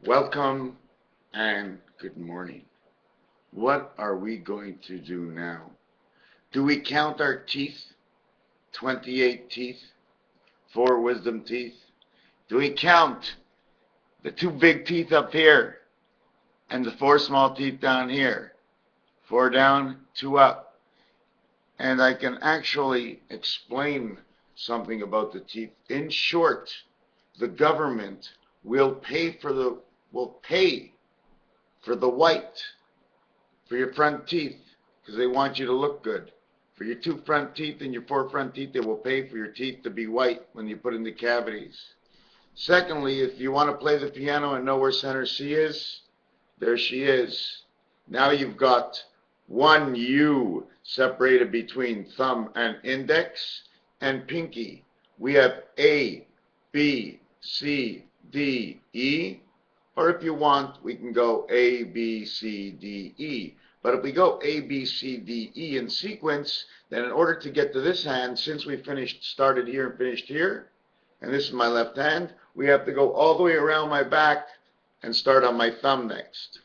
Welcome and good morning. What are we going to do now? Do we count our teeth? 28 teeth? 4 wisdom teeth? Do we count the 2 big teeth up here and the 4 small teeth down here? 4 down, 2 up. And I can actually explain something about the teeth. In short, the government will pay for the white for your front teeth because they want you to look good. For your 2 front teeth and your 4 front teeth, they will pay for your teeth to be white when you put in the cavities. Secondly, if you want to play the piano and know where center C is, there she is. Now you've got one U separated between thumb and index and pinky. We have A, B, C, D, E. Or if you want, we can go A, B, C, D, E. But if we go A, B, C, D, E in sequence, then in order to get to this hand, since we started here and finished here, and this is my left hand, we have to go all the way around my back and start on my thumb next.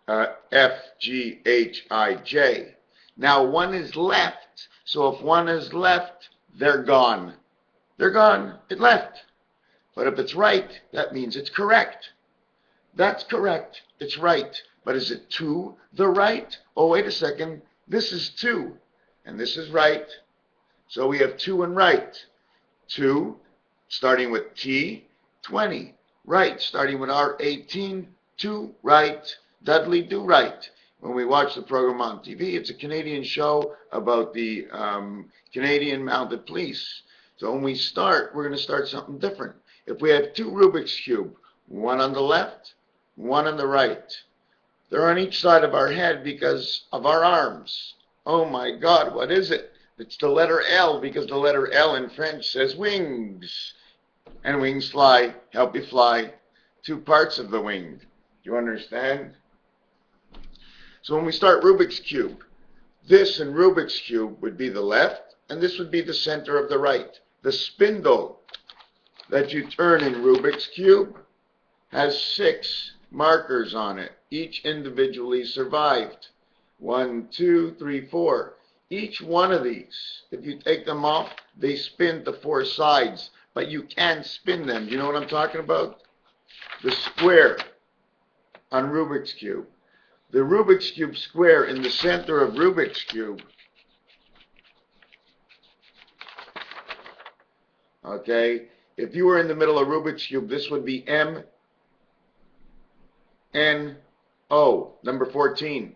F, G, H, I, J. Now 1 is left, so if 1 is left, they're gone. They're gone, it left. But if it's right, that means it's correct. That's correct, it's right. But is it to the right? Oh, wait a second, this is 2, and this is right. So we have 2 and right. 2, starting with T, 20. Right, starting with R, 18, 2, right. Dudley, do right. When we watch the program on TV, it's a Canadian show about the Canadian Mounted Police. So when we start, we're going to start something different. If we have 2 Rubik's Cube, 1 on the left, 1 on the right. They're on each side of our head because of our arms. Oh my God, what is it? It's the letter L because the letter L in French says wings. And wings fly, help you fly. 2 parts of the wing. Do you understand? So when we start Rubik's Cube, this in Rubik's Cube would be the left, and this would be the center of the right. The spindle that you turn in Rubik's Cube has 6 markers on it, each individually survived. 1, 2, 3, 4. Each one of these, if you take them off, they spin to 4 sides, but you can spin them. Do you know what I'm talking about? The square on Rubik's Cube. The Rubik's Cube square in the center of Rubik's Cube, okay, if you were in the middle of Rubik's Cube, this would be M, N, O, number 14.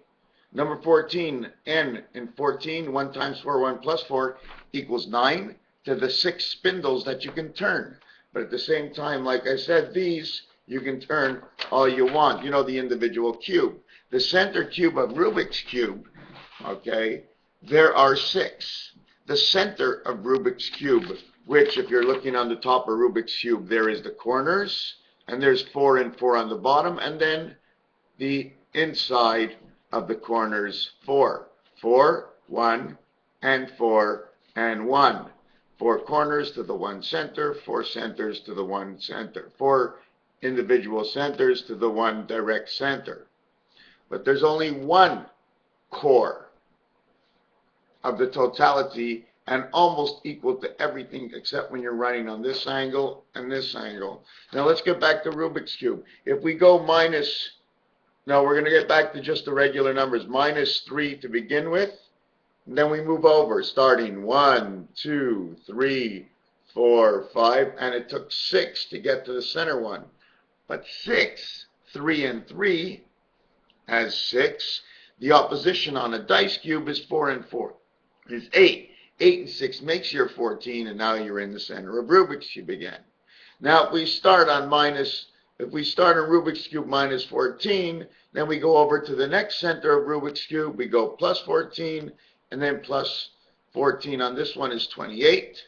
Number 14, N in 14, 1 times 4, 1 plus 4 equals 9 to the 6 spindles that you can turn. But at the same time, like I said, these you can turn all you want. You know, the individual cube. The center cube of Rubik's Cube, okay, there are 6. The center of Rubik's Cube, which if you're looking on the top of Rubik's Cube, there is the corners, and there's 4 and 4 on the bottom, and then the inside of the corners 4. 4, 1, and 4, and 1. 4 corners to the 1 center, 4 centers to the 1 center. 4 individual centers to the 1 direct center. But there's only 1 core of the totality and almost equal to everything except when you're running on this angle and this angle. Now let's get back to Rubik's Cube. If we go minus, no, we're going to get back to just the regular numbers, minus 3 to begin with. And then we move over, starting 1, 2, 3, 4, 5, and it took 6 to get to the center one. But 6, 3, and 3 has 6. The opposition on a dice cube is 4 and 4 is 8. 8 and 6 makes your 14, and now you're in the center of Rubik's Cube again. Now if we start on Rubik's Cube minus 14, then we go over to the next center of Rubik's Cube, we go plus 14, and then plus 14 on this one is 28.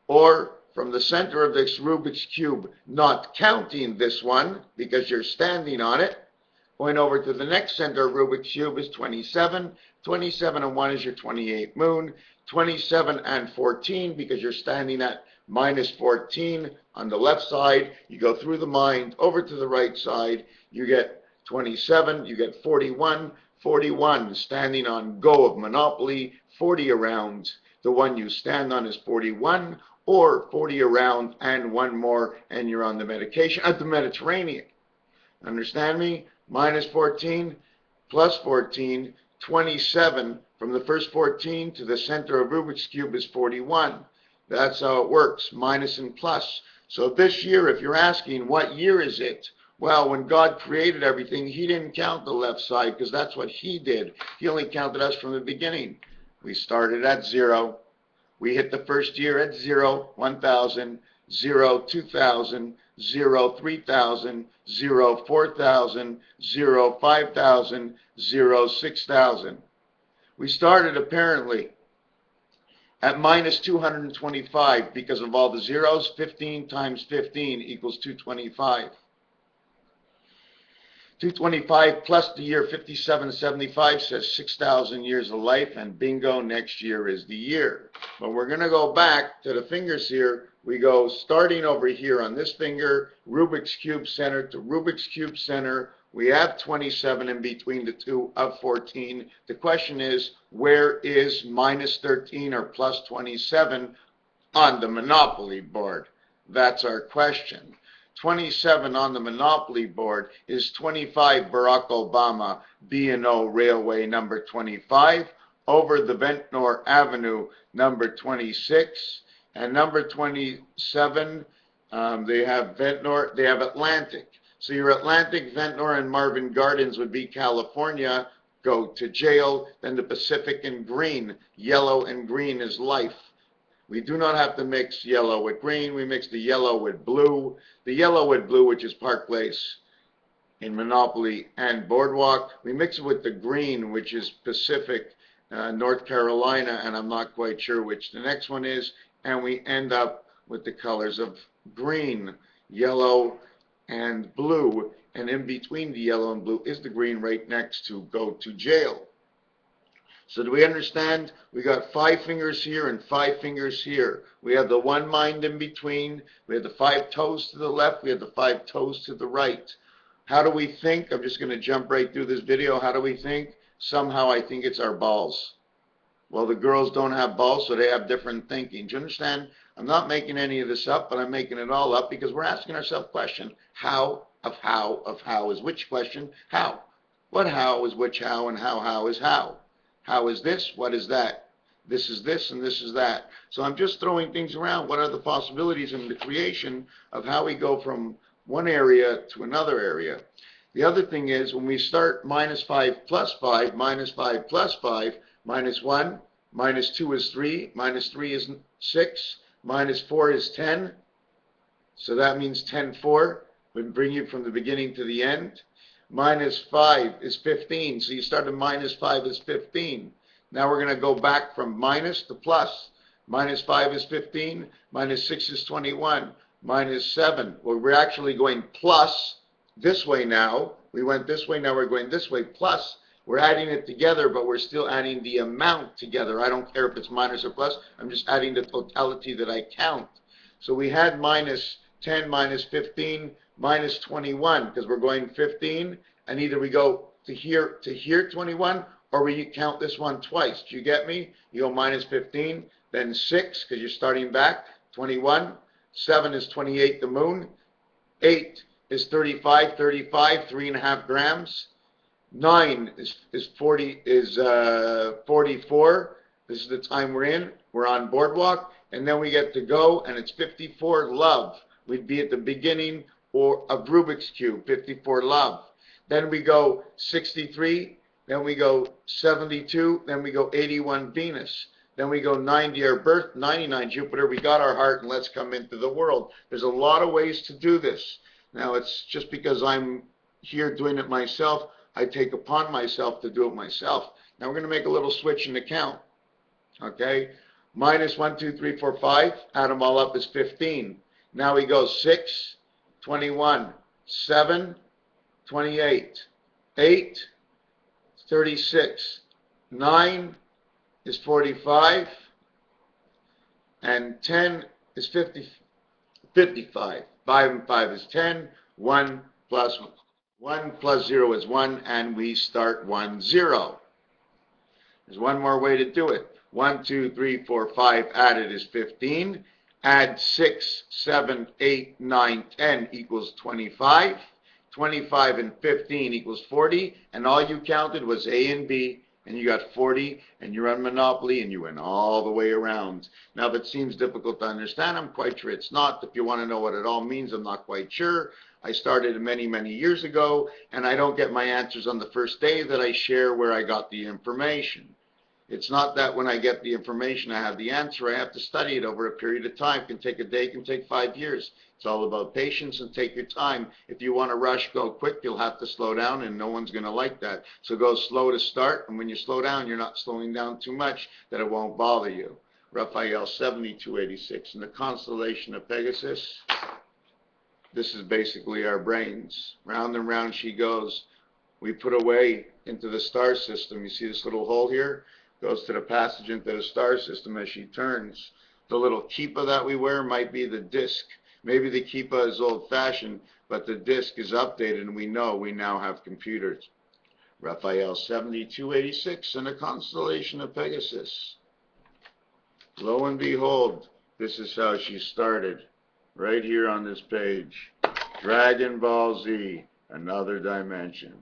Or from the center of this Rubik's Cube, not counting this one because you're standing on it, going over to the next center of Rubik's Cube is 27. 27 and 1 is your 28 moon. 27 and 14 because you're standing at minus 14 on the left side. You go through the mind over to the right side. You get 27. You get 41. 41 standing on go of Monopoly. 40 around. The one you stand on is 41, or 40 around and one more, and you're on the medication at the Mediterranean. Understand me? Minus 14 plus 14, 27. From the first 14 to the center of Rubik's Cube is 41. That's how it works, minus and plus. So this year, if you're asking what year is it, well, when God created everything, he didn't count the left side because that's what he did. He only counted us from the beginning. We started at 0. We hit the first year at 0, 1,000, 0, 2,000, 0, 3,000, 0, 4,000, 0, 5,000, 0, 6,000. We started apparently at minus 225 because of all the zeros. 15 times 15 equals 225. 225 plus the year 5775 says 6,000 years of life, and bingo, next year is the year. But we're going to go back to the fingers here. We go starting over here on this finger, Rubik's Cube center to Rubik's Cube center. We have 27 in between the two of 14. The question is, where is minus 13 or plus 27 on the Monopoly board? That's our question. 27 on the Monopoly board is 25 Barack Obama B&O Railway number 25 over the Ventnor Avenue number 26, and number 27 they have Ventnor, they have Atlantic. So your Atlantic, Ventnor, and Marvin Gardens would be California, go to jail. Then the Pacific and green, yellow and green is life. We do not have to mix yellow with green. We mix the yellow with blue. The yellow with blue, which is Park Place in Monopoly and Boardwalk. We mix it with the green, which is Pacific, North Carolina, and I'm not quite sure which the next one is. And we end up with the colors of green, yellow, and blue. And in between the yellow and blue is the green right next to go to jail. So do we understand? We got 5 fingers here and 5 fingers here. We have the one mind in between. We have the 5 toes to the left. We have the 5 toes to the right. How do we think? I'm just going to jump right through this video. How do we think? Somehow I think it's our balls. Well, the girls don't have balls, so they have different thinking. Do you understand? I'm not making any of this up, but I'm making it all up because we're asking ourselves a question. How is which question? How? What how is which how, and how is how? How is this? What is that? This is this and this is that. So I'm just throwing things around. What are the possibilities in the creation of how we go from one area to another area? The other thing is when we start minus 5 plus 5, minus 5 plus 5, minus 1, minus 2 is 3, minus 3 is 6, minus 4 is 10. So that means 10, 4 would bring you from the beginning to the end. Minus 5 is 15. So you start at minus 5 is 15. Now we're going to go back from minus to plus. Minus 5 is 15. Minus 6 is 21. Minus 7. Well, we're actually going plus this way now. We went this way. Now we're going this way. Plus. We're adding it together, but we're still adding the amount together. I don't care if it's minus or plus. I'm just adding the totality that I count. So we had minus 10, minus 15, minus 21, because we're going 15, and either we go to here 21, or we count this one twice. Do you get me? You go minus 15, then 6, because you're starting back, 21, 7 is 28, the moon, 8 is 35, 3.5 grams, 9 is 44, this is the time we're in, we're on Boardwalk, and then we get to go, and it's 54, love. We'd be at the beginning or of Rubik's Cube, 54 love. Then we go 63, then we go 72, then we go 81 Venus. Then we go 90 our birth, 99 Jupiter. We got our heart, and let's come into the world. There's a lot of ways to do this. Now it's just because I'm here doing it myself, I take upon myself to do it myself. Now we're going to make a little switch in the count. Okay? Minus 1, 2, 3, 4, 5. Add them all up is 15. Now we go 6, 21, 7, 28, 8, 36, 9 is 45, and 10 is 55. 5 and 5 is 10. 1 plus 0 is 1, and we start 1, 0. There's one more way to do it. 1, 2, 3, 4, 5 added is 15. Add 6, 7, 8, 9, 10 equals 25. 25 and 15 equals 40. And all you counted was A and B. And you got 40, and you're on Monopoly, and you went all the way around. Now, if it seems difficult to understand, I'm quite sure it's not. If you want to know what it all means, I'm not quite sure. I started many, many years ago, and I don't get my answers on the first day that I share where I got the information. It's not that when I get the information, I have the answer. I have to study it over a period of time. It can take a day, it can take 5 years. It's all about patience and take your time. If you want to rush, go quick, you'll have to slow down, and no one's going to like that. So go slow to start, and when you slow down, you're not slowing down too much that it won't bother you. Raphael 7286 in the constellation of Pegasus. This is basically our brains. Round and round she goes. We put away into the star system. You see this little hole here? Goes to the passage into the star system as she turns. The little kippa that we wear might be the disc. Maybe the kippa is old-fashioned, but the disc is updated, and we know we now have computers. Raphael 7286 in the constellation of Pegasus. Lo and behold, this is how she started. Right here on this page. Dragon Ball Z, another dimension.